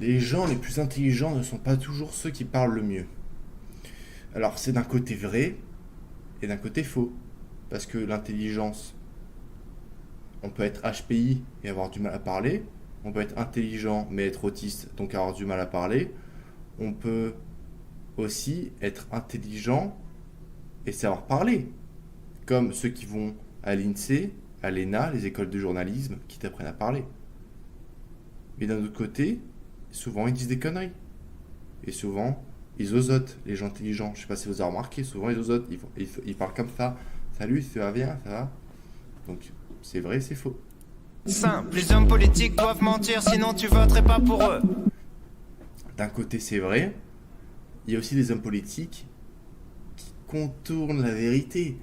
Les gens les plus intelligents ne sont pas toujours ceux qui parlent le mieux. Alors c'est d'un côté vrai et d'un côté faux. Parce que l'intelligence, on peut être HPI et avoir du mal à parler. On peut être intelligent mais être autiste, donc avoir du mal à parler. On peut aussi être intelligent et savoir parler. Comme ceux qui vont à l'INSEE, à l'ENA, les écoles de journalisme, qui t'apprennent à parler. Mais d'un autre côté, souvent ils disent des conneries. Et souvent, ils osotent, les gens intelligents. Je sais pas si vous avez remarqué, souvent ils osotent. Ils parlent comme ça. Salut, ça va bien, ça va? Donc, c'est vrai, c'est faux. Simple, les hommes politiques doivent mentir, sinon tu voterais pas pour eux. D'un côté, c'est vrai. Il y a aussi des hommes politiques qui contournent la vérité.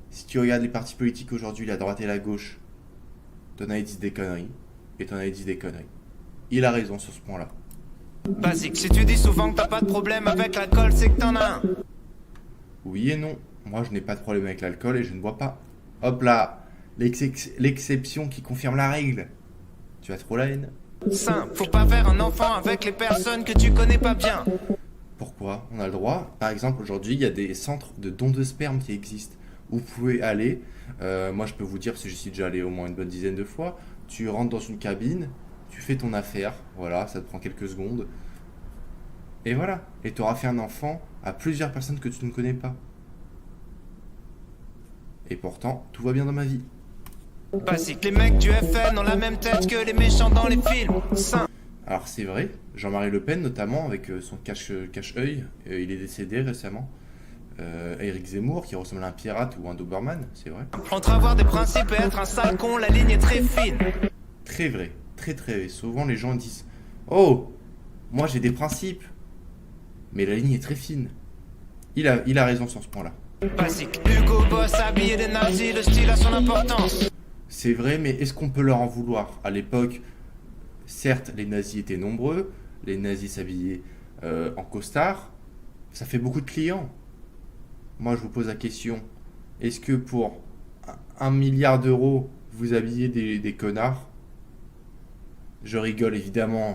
Si tu regardes les partis politiques aujourd'hui, la droite et la gauche, t'en as qui disent des conneries. Et t'en as qui disent des conneries. Il a raison sur ce point-là. Basique, si tu dis souvent que t'as pas de problème avec l'alcool, c'est que t'en as un. Oui et non. Moi, je n'ai pas de problème avec l'alcool et je ne bois pas. Hop là, l'exception qui confirme la règle. Tu as trop la haine. Simple, faut pas faire un enfant avec les personnes que tu connais pas bien. Pourquoi? On a le droit. Par exemple, aujourd'hui, il y a des centres de dons de sperme qui existent. Où vous pouvez aller. Moi, je peux vous dire, parce que j'y suis déjà allé au moins une bonne dizaine de fois. Tu rentres dans une cabine, tu fais ton affaire. Voilà, ça te prend quelques secondes. Et voilà. Et tu auras fait un enfant à plusieurs personnes que tu ne connais pas. Et pourtant, tout va bien dans ma vie. Basique, les mecs du FN ont la même tête que les méchants dans les films. Simple. Alors c'est vrai, Jean-Marie Le Pen notamment avec son cache-œil, il est décédé récemment. Éric Zemmour qui ressemble à un pirate ou un Doberman, c'est vrai. Entre avoir des principes et être un sale con, la ligne est très fine. Très vrai, très très vrai. Souvent les gens disent oh, moi j'ai des principes, mais la ligne est très fine. Il a raison sur ce point-là. Basique, Hugo Boss habillé des nazis, le style a son importance. C'est vrai, mais est-ce qu'on peut leur en vouloir? À l'époque, certes, les nazis étaient nombreux, les nazis s'habillaient en costard, ça fait beaucoup de clients. Moi, je vous pose la question, est-ce que pour 1 milliard d'euros, vous habillez des connards? Je rigole évidemment,